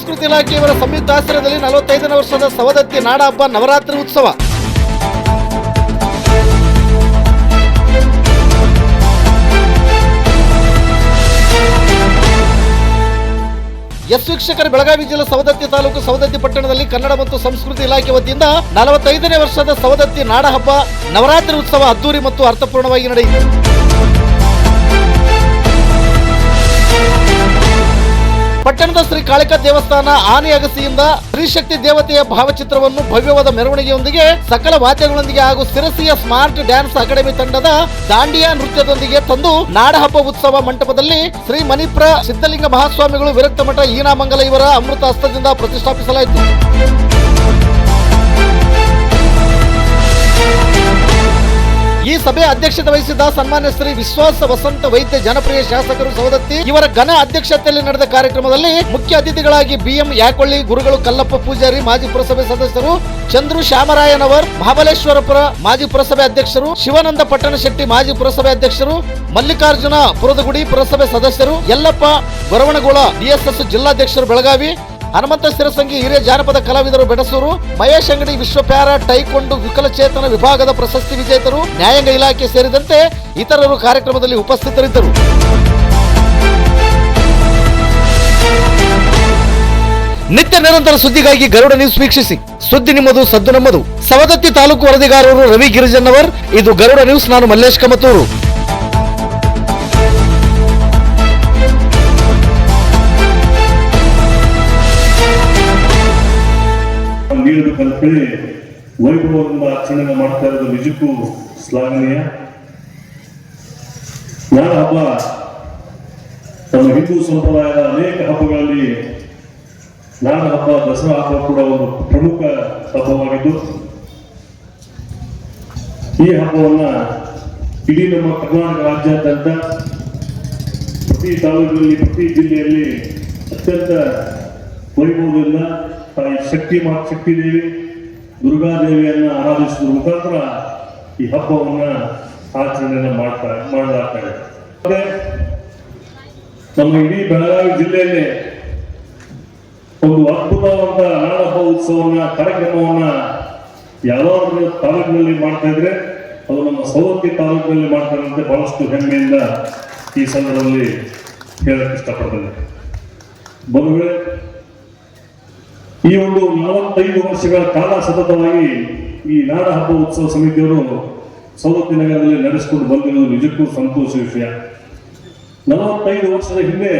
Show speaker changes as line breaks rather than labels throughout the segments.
ಸಂಸ್ಕೃತಿ ಇಲಾಖೆಯವರ ಸಂಯುಕ್ತಾಶ್ರಯದಲ್ಲಿ 45ನೇ ವರ್ಷದ ಸವದತ್ತಿ ನಾಡ ಹಬ್ಬ ನವರಾತ್ರಿ ಉತ್ಸವ. ವೀಕ್ಷಕರು, ಬೆಳಗಾವಿ ಜಿಲ್ಲೆ ಸವದತ್ತಿ ತಾಲೂಕು ಸವದತ್ತಿ ಪಟ್ಟಣದಲ್ಲಿ ಕನ್ನಡ ಮತ್ತು ಸಂಸ್ಕೃತಿ ಇಲಾಖೆ ವತಿಯಿಂದ 45ನೇ ವರ್ಷದ ಸವದತ್ತಿ ನಾಡ ಹಬ್ಬ ನವರಾತ್ರಿ ಉತ್ಸವ ಅದ್ದೂರಿ ಮತ್ತು ಅರ್ಥಪೂರ್ಣವಾಗಿ ನಡೆಯಿತು. ಪಟ್ಟಣದ ಶ್ರೀ ಕಾಳಿಕಾ ದೇವಸ್ಥಾನ ಆನೆ ಅಗಸಿಯಿಂದ ಶ್ರೀಶಕ್ತಿ ದೇವತೆಯ ಭಾವಚಿತ್ರವನ್ನು ಭವ್ಯವಾದ ಮೆರವಣಿಗೆಯೊಂದಿಗೆ ಸಕಲ ವಾದ್ಯಗಳೊಂದಿಗೆ ಹಾಗೂ ಸಿರಸಿಯ ಸ್ಮಾರ್ಟ್ ಡ್ಯಾನ್ಸ್ ಅಕಾಡೆಮಿ ತಂಡದ ದಾಂಡಿಯಾ ನೃತ್ಯದೊಂದಿಗೆ ತಂದು ನಾಡಹಬ್ಬ ಉತ್ಸವ ಮಂಟಪದಲ್ಲಿ ಶ್ರೀ ಮಣಿಪುರ ಸಿದ್ಧಲಿಂಗ ಮಹಾಸ್ವಾಮಿಗಳು ವಿರಕ್ತ ಮಠ ಈನಾಮಂಗಲ ಇವರ ಅಮೃತ ಹಸ್ತದಿಂದ ಪ್ರತಿಷ್ಠಾಪಿಸಲಾಯಿತು. ಈ ಸಭೆ ಅಧ್ಯಕ್ಷತೆ ವಹಿಸಿದ್ದ ಸನ್ಮಾನ್ಯ ಶ್ರೀ ವಿಶ್ವಾಸ ವಸಂತ ವೈದ್ಯ ಜನಪ್ರಿಯ ಶಾಸಕರು ಸವದತ್ತಿ ಇವರ ಘನ ಅಧ್ಯಕ್ಷತೆಯಲ್ಲಿ ನಡೆದ ಕಾರ್ಯಕ್ರಮದಲ್ಲಿ ಮುಖ್ಯ ಅತಿಥಿಗಳಾಗಿ BM ಯಾಕೊಳ್ಳಿ ಗುರುಗಳು, ಕಲ್ಲಪ್ಪ ಪೂಜಾರಿ, ಮಾಜಿ ಪುರಸಭೆ ಸದಸ್ಯರು, ಚಂದ್ರು ಶ್ಯಾಮರಾಯನವರ್, ಮಹಾಬಲೇಶ್ವರಪುರ ಮಾಜಿ ಪುರಸಭೆ ಅಧ್ಯಕ್ಷರು, ಶಿವಾನಂದ ಪಟ್ಟಣಶೆಟ್ಟಿ ಮಾಜಿ ಪುರಸಭೆ ಅಧ್ಯಕ್ಷರು, ಮಲ್ಲಿಕಾರ್ಜುನ ಪುರದಗುಡಿ ಪುರಸಭೆ ಸದಸ್ಯರು, ಯಲ್ಲಪ್ಪ ಗೊರವಣಗೋಳ DSS ಜಿಲ್ಲಾಧ್ಯಕ್ಷರು ಬೆಳಗಾವಿ, ಹನುಮಂತ ಸಿರಸಂಗಿ ಹಿರಿಯ ಜಾನಪದ ಕಲಾವಿದರು ಬೆಡಸೂರು, ಮಹೇಶ್ ಅಂಗಡಿ ವಿಶ್ವ ಪ್ಯಾರಾ ಟೈಕೊಂಡು ವಿಕಲಚೇತನ ವಿಭಾಗದ ಪ್ರಶಸ್ತಿ ವಿಜೇತರು, ನ್ಯಾಯಾಂಗ ಇಲಾಖೆ ಸೇರಿದಂತೆ ಇತರರು ಕಾರ್ಯಕ್ರಮದಲ್ಲಿ ಉಪಸ್ಥಿತರಿದ್ದರು. ನಿತ್ಯ ನಿರಂತರ ಸುದ್ದಿಗಾಗಿ ಗರುಡ ನ್ಯೂಸ್ ವೀಕ್ಷಿಸಿ. ಸುದ್ದಿ ನಿಮ್ಮದು, ಸದ್ದು ನಮ್ಮದು. ಸವದತ್ತಿ ತಾಲೂಕು ವರದಿಗಾರರು ರವಿ ಗಿರಿಜನ್ನವರ್. ಇದು ಗರುಡ ನ್ಯೂಸ್. ನಾನು ಮಲ್ಲೇಶ್ ಕಮತೂರು.
ನೀಡಬೇಕಂತೇಳಿ ವೈಭವದಿಂದ ಆಚರಣೆ ಮಾಡ್ತಾ ಇರೋದು ನಿಜಕ್ಕೂ ಶ್ಲಾಘನೀಯ. ನಾಡ ಹಬ್ಬ ನಮ್ಮ ಹಿಂದೂ ಸಂಪ್ರದಾಯದ ಅನೇಕ ಹಬ್ಬಗಳಲ್ಲಿ ನಾಡ ಹಬ್ಬ, ದಸರಾ ಹಬ್ಬ ಕೂಡ ಒಂದು ಪ್ರಮುಖ ಹಬ್ಬವಾಗಿದ್ದು, ಈ ಹಬ್ಬವನ್ನ ಇಡೀ ನಮ್ಮ ಕರ್ನಾಟಕ ರಾಜ್ಯಾದ್ಯಂತ ಪ್ರತಿ ತಾಲೂಕಿನಲ್ಲಿ, ಪ್ರತಿ ಜಿಲ್ಲೆಯಲ್ಲಿ ಅತ್ಯಂತ ವೈಭವದಿಂದ ತಾಯಿ ಶಕ್ತಿ ದೇವಿ, ದುರ್ಗಾದೇವಿಯನ್ನ ಆರಾಧಿಸುವ ಮುಖಾಂತರ ಈ ಹಬ್ಬವನ್ನ ಆಚರಣೆಯನ್ನು ಮಾಡಲಾಗ್ತಾರೆ. ಮತ್ತೆ ನಮ್ಮ ಇಡೀ ಬೆಳಗಾವಿ ಜಿಲ್ಲೆಯಲ್ಲಿ ಒಂದು ಅದ್ಭುತವಾದ ನಾಡಹಬ್ಬ ಉತ್ಸವವನ್ನ, ಕಾರ್ಯಕ್ರಮವನ್ನ ಯಾವಾಗಲೂ ತಾಲೂಕಿನಲ್ಲಿ ಮಾಡ್ತಾ ಇದ್ರೆ ಅದು ನಮ್ಮ ಸವದತ್ತಿ ತಾಲೂಕಿನಲ್ಲಿ ಮಾಡ್ತಾರಂತೆ ಬಹಳಷ್ಟು ಹೆಮ್ಮೆಯಿಂದ ಈ ಸಂದರ್ಭದಲ್ಲಿ ಹೇಳಕ್ಕೆ ಇಷ್ಟಪಡ್ತೇನೆ. ಬಂಧುಗಳೇ, ಈ ಒಂದು 45 ವರ್ಷಗಳ ಕಾಲ ಸತತವಾಗಿ ಈ ನಾಡ ಹಬ್ಬ ಉತ್ಸವ ಸಮಿತಿಯವರು ಸವದತ್ತಿ ನಗರದಲ್ಲಿ ನಡೆಸಿಕೊಂಡು ಬಂದಿರುವುದು ನಿಜಕ್ಕೂ ಸಂತೋಷ ವಿಷಯ. 45 ವರ್ಷದ ಹಿಂದೆ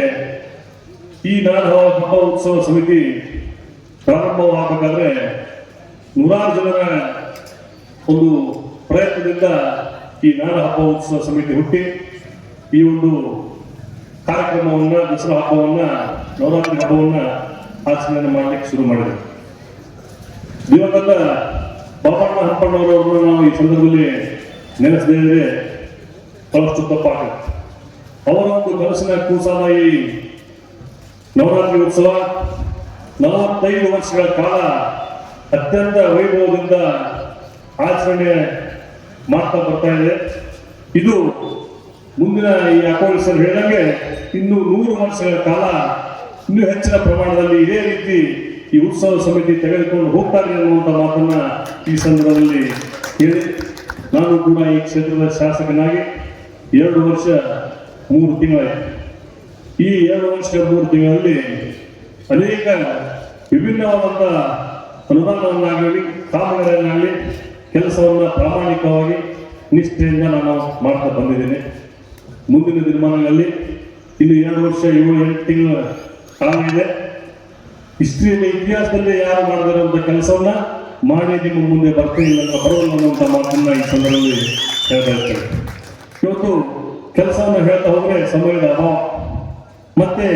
ಈ ನಾಡ ಹಬ್ಬ ಉತ್ಸವ ಸಮಿತಿ ಪ್ರಾರಂಭವಾಗಬೇಕಾದ್ರೆ 100 ಜನರ ಒಂದು ಪ್ರಯತ್ನದಿಂದ ಈ ನಾಡ ಹಬ್ಬ ಉತ್ಸವ ಸಮಿತಿ ಹುಟ್ಟಿ ಈ ಒಂದು ಕಾರ್ಯಕ್ರಮವನ್ನ, ದಸರಾ ಹಬ್ಬವನ್ನ, ನವರಾತ್ರಿ ಹಬ್ಬವನ್ನ ಆಚರಣೆ ಮಾಡಲಿಕ್ಕೆ ಶುರು ಮಾಡಿದರು. ದಿವಂಗತ ಬಾಬಣ್ಣ ಹಂಪಣ್ಣವರವ್ರನ್ನ ನಾವು ಈ ಸಂದರ್ಭದಲ್ಲಿ ನೆನೆಸದೇ ಬಹಳಷ್ಟು ತಪ್ಪಾಗುತ್ತೆ. ಅವರ ಒಂದು ಕನಸಿನ ಕೂಸಾದ ಈ ನವರಾತ್ರಿ ಉತ್ಸವ 45 ವರ್ಷಗಳ ಕಾಲ ಅತ್ಯಂತ ವೈಭವದಿಂದ ಆಚರಣೆ ಮಾಡ್ತಾ ಬರ್ತಾ ಇದೆ. ಇದು ಮುಂದಿನ ಈ ಅಕೌಂಟ್ ಸರ್ ಹೇಳಿದಂಗೆ ಇನ್ನು 100 ವರ್ಷಗಳ ಕಾಲ ಇನ್ನೂ ಹೆಚ್ಚಿನ ಪ್ರಮಾಣದಲ್ಲಿ ಇದೇ ರೀತಿ ಈ ಉತ್ಸವ ಸಮಿತಿ ತೆಗೆದುಕೊಂಡು ಹೋಗ್ತಾರೆ ಅನ್ನುವಂಥ ಮಾತನ್ನ ಈ ಸಂದರ್ಭದಲ್ಲಿ ಹೇಳಿ, ನಾನು ಕೂಡ ಈ ಕ್ಷೇತ್ರದ ಶಾಸಕನಾಗಿ 2 ವರ್ಷ 3 ತಿಂಗಳಾಯಿತು. ಈ 2 ವರ್ಷ 3 ತಿಂಗಳಲ್ಲಿ ಅನೇಕ ವಿಭಿನ್ನವಾದಂಥ ಅನುದಾನವನ್ನಾಗಲಿ, ಕಾಮಗಾರಿಯನ್ನಾಗಲಿ, ಕೆಲಸವನ್ನ ಪ್ರಾಮಾಣಿಕವಾಗಿ ನಿಷ್ಠೆಯಿಂದ ನಾನು ಮಾಡ್ತಾ ಬಂದಿದ್ದೇನೆ. ಮುಂದಿನ ದಿನಮಾನಗಳಲ್ಲಿ ಇನ್ನು 2 ವರ್ಷ 7-8 ತಿಂಗಳ ಕಾಲವಿದೆ. ಹಿಸ್ಟ್ರಿಯಲ್ಲಿ, ಇತಿಹಾಸದಲ್ಲಿ ಯಾರು ಮಾಡಿದಿರುವಂಥ ಕೆಲಸವನ್ನ ಮಾಡಿ ನಿಮ್ಮ ಮುಂದೆ ಬರ್ತೇನೆ ಬರೋಲ್ಲ ಅನ್ನುವಂಥ ಮಾತನ್ನ ಈ ಸಂದರ್ಭದಲ್ಲಿ ಹೇಳ್ತಾ ಇರ್ತೇವೆ. ಇವತ್ತು ಕೆಲಸವನ್ನು ಹೇಳ್ತಾ ಹೋದ್ರೆ ಸಮಯದ ಅಭಾವ, ಮತ್ತೆ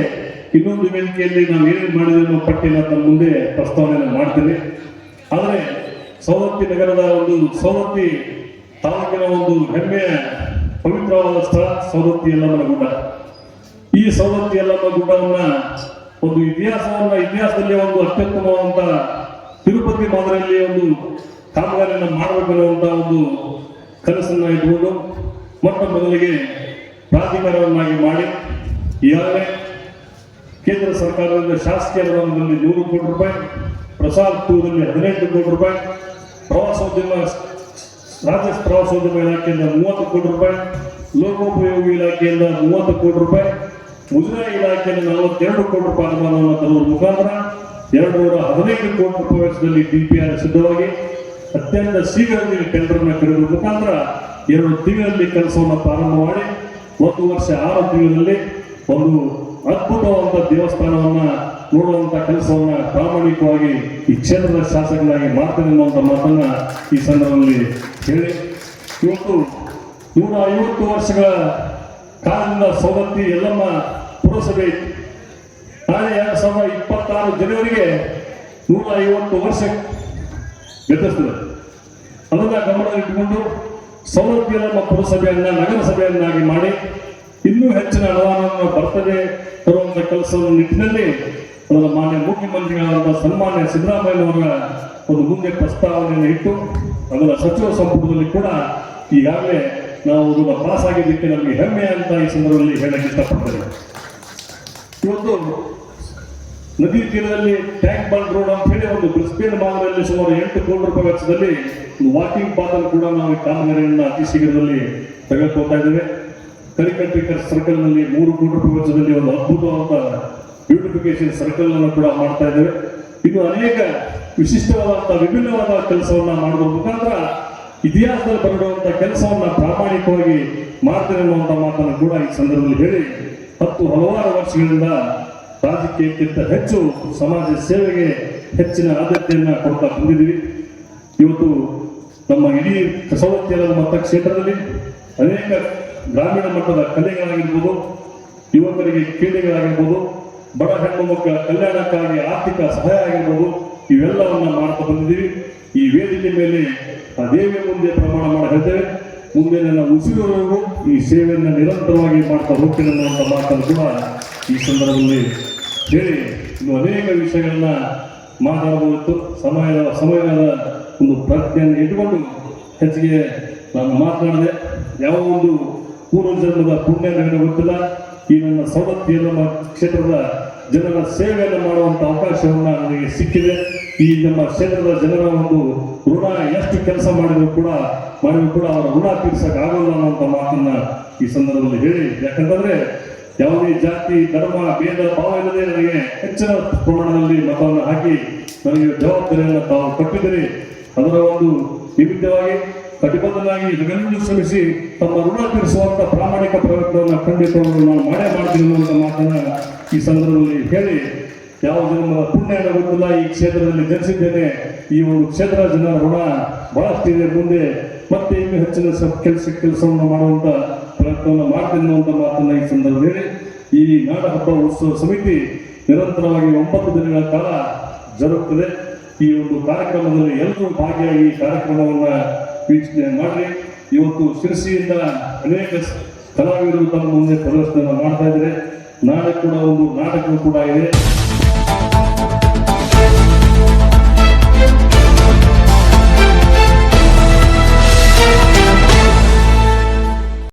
ಇನ್ನೊಂದು ವೇದಿಕೆಯಲ್ಲಿ ನಾವು ಏನೇನು ಮಾಡಿದ್ರು ಪಟ್ಟಿನ ತಮ್ಮ ಮುಂದೆ ಪ್ರಸ್ತಾವನೆಯನ್ನು ಮಾಡ್ತೇನೆ. ಆದರೆ ಸವದತ್ತಿ ನಗರದ ಒಂದು, ಸವದತ್ತಿ ತಾಲೂಕಿನ ಒಂದು ಹೆಮ್ಮೆಯ ಪವಿತ್ರವಾದ ಸ್ಥಳ ಸವದತ್ತಿ ಯಲ್ಲಮ್ಮನ ಗುಡ್ಡ. ಈ ಸವದತ್ತಿ ಯಲ್ಲಮ್ಮನ ಗುಡ್ಡವನ್ನ ಒಂದು ಇತಿಹಾಸದಲ್ಲಿ ಒಂದು ಅತ್ಯುತ್ತಮವಾದಂತ ತಿರುಪತಿ ಮಾದರಿಯಲ್ಲಿ ಒಂದು ಕಾಮಗಾರಿಯನ್ನು ಮಾಡಬೇಕನ್ನುವಂತ ಒಂದು ಕನಸನ್ನ ಇಟ್ಕೊಂಡು ಮೊಟ್ಟ ಮೊದಲಿಗೆ ಪ್ರಾಧಿಕಾರವನ್ನಾಗಿ ಮಾಡಿ ಈಗಾಗಲೇ ಕೇಂದ್ರ ಸರ್ಕಾರದಿಂದ ಶಾಸಕೀಯ ಅನುದಾನದಲ್ಲಿ 100 ಕೋಟಿ ರೂಪಾಯಿ, ಪ್ರಸಾದ್ ಟೂರಲ್ಲಿ 18 ಕೋಟಿ ರೂಪಾಯಿ, ಪ್ರವಾಸೋದ್ಯಮ ರಾಜ್ಯ ಪ್ರವಾಸೋದ್ಯಮ ಇಲಾಖೆಯಿಂದ 30 ಕೋಟಿ ರೂಪಾಯಿ, ಲೋಕೋಪಯೋಗಿ ಇಲಾಖೆಯಿಂದ 30 ಕೋಟಿ ರೂಪಾಯಿ, ಮುಜರಾಯಿ ಇಲಾಖೆಯಿಂದ 42 ಕೋಟಿ ರೂಪಾಯಿ ಅನುದಾನವನ್ನು ತರುವುದರ ಮುಖಾಂತರ 215 ಕೋಟಿ ರೂಪಾಯಿ ವೆಚ್ಚದಲ್ಲಿ ಡಿಪಿಆರ್ ಸಿದ್ಧವಾಗಿ ಅತ್ಯಂತ ಶೀಘ್ರದಲ್ಲಿ ಟೆಂಡರ್ನ ಕರೆಯುವ ಮುಖಾಂತರ 2 ತಿಂಗಳಲ್ಲಿ ಕೆಲಸವನ್ನು ಪ್ರಾರಂಭ ಮಾಡಿ 1 ವರ್ಷ 6 ತಿಂಗಳಲ್ಲಿ ಒಂದು ಅದ್ಭುತವಾದ ದೇವಸ್ಥಾನವನ್ನ ನೋಡುವಂತ ಕೆಲಸವನ್ನ ಪ್ರಾಮಾಣಿಕವಾಗಿ ಈ ಕ್ಷೇತ್ರದ ಶಾಸಕನಾಗಿ ಮಾಡ್ತೇನೆ ಅನ್ನುವಂಥ ಮಾತನ್ನ ಈ ಸಂದರ್ಭದಲ್ಲಿ ಹೇಳಿ, ಇವತ್ತು 150 ವರ್ಷಗಳ ಕಾಲದಿಂದ ಸವದತ್ತಿ ಯಲ್ಲಮ್ಮ ಪುರಸಭೆ ನಾಳೆ 2026 ಜನವರಿಗೆ 150 ವರ್ಷ ಗತಿಸ್ತದೆ. ಅದನ್ನ ಗಮನದಲ್ಲಿಟ್ಟುಕೊಂಡು ಸವದತ್ತಿ ಯಲ್ಲಮ್ಮ ಪುರಸಭೆಯನ್ನ ನಗರಸಭೆಯನ್ನಾಗಿ ಮಾಡಿ ಇನ್ನೂ ಹೆಚ್ಚಿನ ಅನುದಾನವನ್ನು ಬರ್ತದೆ ತರುವಂತ ಕೆಲಸದ ನಿಟ್ಟಿನಲ್ಲಿ ಅದರ ಮಾನ್ಯ ಮುಖ್ಯಮಂತ್ರಿಗಳಾದ ಸನ್ಮಾನ್ಯ ಸಿದ್ದರಾಮಯ್ಯನವರ ಒಂದು ಮುಂದೆ ಪ್ರಸ್ತಾವನೆಯನ್ನು ಇಟ್ಟು ಅದರ ಸಚಿವ ಸಂಪುಟದಲ್ಲಿ ಕೂಡ ಈಗಾಗಲೇ ನಾವು ಅದನ್ನು ಪಾಸ್ ಆಗಿದ್ದಕ್ಕೆ ನಮಗೆ ಹೆಮ್ಮೆ ಅಂತ ಈ ಸಂದರ್ಭದಲ್ಲಿ ಹೇಳಕ್ಕೆ ಇಷ್ಟಪಡ್ತೇನೆ. ಇವತ್ತು ನದಿ ತೀರದಲ್ಲಿ ಟ್ಯಾಂಕ್ ಬಂಡ್ ರೋಡ್ ಅಂತ ಹೇಳಿ ಒಂದು ಬ್ರಿಸ್ಬೇನ್ ಭಾಗದಲ್ಲಿ ಸುಮಾರು 8 ಕೋಟಿ ರೂಪಾಯಿ ವೆಚ್ಚದಲ್ಲಿ ಒಂದು ವಾಕಿಂಗ್ ಪಾತ್ ಕೂಡ ನಾವು ಕಾಮಗಾರಿಯನ್ನು ಅತಿ ಶೀಘ್ರದಲ್ಲಿ ತೆಗೆದುಕೊಳ್ತಾ ಇದ್ದೇವೆ. ಕರಿಕಟ್ಟಿಕರ್ ಸರ್ಕಲ್ ನಲ್ಲಿ 3 ಕೋಟಿ ರೂಪಾಯಿ ವೆಚ್ಚದಲ್ಲಿ ಒಂದು ಅದ್ಭುತವಾದ ಬ್ಯೂಟಿಫಿಕೇಶನ್ ಸರ್ಕಲ್ ಅನ್ನು ಕೂಡ ಮಾಡ್ತಾ ಇದ್ದೇವೆ. ಇದು ಅನೇಕ ವಿಶಿಷ್ಟವಾದಂತಹ ವಿಭಿನ್ನವಾದ ಕೆಲಸವನ್ನ ಮಾಡುವ ಮುಖಾಂತರ ಇತಿಹಾಸದಲ್ಲಿ ಬರೆಯುವಂತಹ ಕೆಲಸವನ್ನ ಪ್ರಾಮಾಣಿಕವಾಗಿ ಮಾಡ್ತೇನೆ ಅನ್ನುವಂಥ ಮಾತನ್ನು ಕೂಡ ಈ ಸಂದರ್ಭದಲ್ಲಿ ಹೇಳಿ, ಹಲವಾರು ವರ್ಷಗಳಿಂದ ರಾಜಕೀಯಕ್ಕಿಂತ ಹೆಚ್ಚು ಸಮಾಜ ಸೇವೆಗೆ ಹೆಚ್ಚಿನ ಆದ್ಯತೆಯನ್ನ ಕೊಡ್ತಾ ಬಂದಿದ್ದೀವಿ. ಇವತ್ತು ನಮ್ಮ ಇಡೀ ಸವದತ್ತಿ ಯಲ್ಲಮ್ಮ ಮತಕ್ಷೇತ್ರದಲ್ಲಿ ಅನೇಕ ಗ್ರಾಮೀಣ ಮಟ್ಟದ ಕಲೆಗಳಾಗಿರ್ಬೋದು, ಯುವಕರಿಗೆ ಕ್ರೀಡೆಗಳಾಗಿರ್ಬೋದು, ಬಡ ಹೆಣ್ಣು ಮಕ್ಕಳ ಕಲ್ಯಾಣಕ್ಕಾಗಿ ಆರ್ಥಿಕ ಸಹಾಯ ಆಗಿರ್ಬೋದು, ಇವೆಲ್ಲವನ್ನ ಮಾಡ್ತಾ ಬಂದಿದ್ದೀವಿ. ಈ ವೇದಿಕೆ ಮೇಲೆ ಆ ದೇವಿಯ ಮುಂದೆ ಪ್ರಮಾಣ ಮಾಡಿ ಹೇಳ್ತೇವೆ, ಮುಂದೆ ನನ್ನ ಉಸಿರುವರೆಗೂ ಈ ಸೇವೆಯನ್ನು ನಿರಂತರವಾಗಿ ಮಾಡ್ತಾ ಹೋಗ್ತೇನೆ ಅನ್ನುವಂಥ ಮಾತನ್ನು ಕೂಡ ಈ ಸಂದರ್ಭದಲ್ಲಿ ಹೇಳಿ, ಇನ್ನು ಅನೇಕ ವಿಷಯಗಳನ್ನ ಮಾತಾಡಬಹುದು. ಸಮಯದ ಒಂದು ಪ್ರಜ್ಞೆಯನ್ನು ಇಟ್ಟುಕೊಂಡು ಹೆಚ್ಚಿಗೆ ನಾನು ಮಾತನಾಡಿದೆ. ಯಾವ ಒಂದು ಪೂರ್ವ ಜನ್ಮದ ಪುಣ್ಯ ನನಗೆ ಗೊತ್ತಿಲ್ಲ. ಈ ನನ್ನ ಸವದತ್ತಿ ಯಲ್ಲಮ್ಮ ಕ್ಷೇತ್ರದ ಜನರ ಸೇವೆಯನ್ನು ಮಾಡುವಂತ ಅವಕಾಶವನ್ನ ನನಗೆ ಸಿಕ್ಕಿದೆ. ಈ ನಮ್ಮ ಕ್ಷೇತ್ರದ ಜನರ ಒಂದು ಋಣ ಎಷ್ಟು ಕೆಲಸ ಮಾಡಿದ್ರು ಕೂಡ ಅವರ ಋಣ ತೀರ್ಸಕ್ ಆಗೋಲ್ಲ ಅನ್ನುವಂಥ ಮಾತನ್ನ ಈ ಸಂದರ್ಭದಲ್ಲಿ ಹೇಳಿ, ಯಾಕಂತಂದ್ರೆ ಯಾವುದೇ ಜಾತಿ ಧರ್ಮ ಭೇದ ಭಾವ ಇಲ್ಲದೆ ನನಗೆ ಹೆಚ್ಚಿನ ಪ್ರಮಾಣದಲ್ಲಿ ಮತವನ್ನು ಹಾಕಿ ನನಗೆ ಜವಾಬ್ದಾರಿಯನ್ನು ತಾವು ಕೊಟ್ಟಿದ್ದೀರಿ. ಅದರ ಒಂದು ನಿಮಿತ್ತವಾಗಿ ಕಟಿಬದ್ಧನಾಗಿ ಇದನ್ನೆಲ್ಲೂ ಶ್ರಮಿಸಿ ತಮ್ಮ ಋಣ ತೀರಿಸುವಂತ ಪ್ರಾಮಾಣಿಕ ಪ್ರಯತ್ನವನ್ನು ಖಂಡಿತವನ್ನು ನಾನು ಮಾಡೇ ಮಾಡ್ತೀನಿ ಅನ್ನುವಂಥ ಮಾತನ್ನ ಈ ಸಂದರ್ಭದಲ್ಲಿ ಹೇಳಿ, ಯಾವ ಜನ್ಮದ ಪುಣ್ಯ ಗೊತ್ತಿಲ್ಲ, ಈ ಕ್ಷೇತ್ರದಲ್ಲಿ ಜನಿಸಿದ್ದೇನೆ, ಈ ಒಂದು ಕ್ಷೇತ್ರ ಜನರ ಋಣ ಬಹಳಷ್ಟಿದೆ, ಮುಂದೆ ಮತ್ತೆ ಇನ್ನೂ ಹೆಚ್ಚಿನ ಕೆಲಸವನ್ನು ಮಾಡುವಂತ ಪ್ರಯತ್ನವನ್ನು ಮಾಡ್ತೀನಿ ಅನ್ನುವಂಥ ಮಾತನ್ನ ಈ ಸಂದರ್ಭದಲ್ಲಿ ಹೇಳಿ, ಈ ನಾಡ ಹಬ್ಬ ಉತ್ಸವ ಸಮಿತಿ ನಿರಂತರವಾಗಿ 9 ದಿನಗಳ ಕಾಲ ಜರುಗುತ್ತದೆ. ಈ ಒಂದು ಕಾರ್ಯಕ್ರಮದಲ್ಲಿ ಎಲ್ಲರೂ ಭಾಗಿಯಾಗಿ ಈ ಕಾರ್ಯಕ್ರಮವನ್ನ ವೀಕ್ಷಣೆ ಮಾಡಿ, ಇವತ್ತು ಶಿರಸಿಯಿಂದ ಅನೇಕ ಕಲಾವಿದರು ತಮ್ಮ ಮುಂದೆ ಪ್ರದರ್ಶನ ಮಾಡ್ತಾ ಇದ್ದಾರೆ. ನಾಳೆ ಕೂಡ ಒಂದು ನಾಟಕ ಕೂಡ ಇದೆ.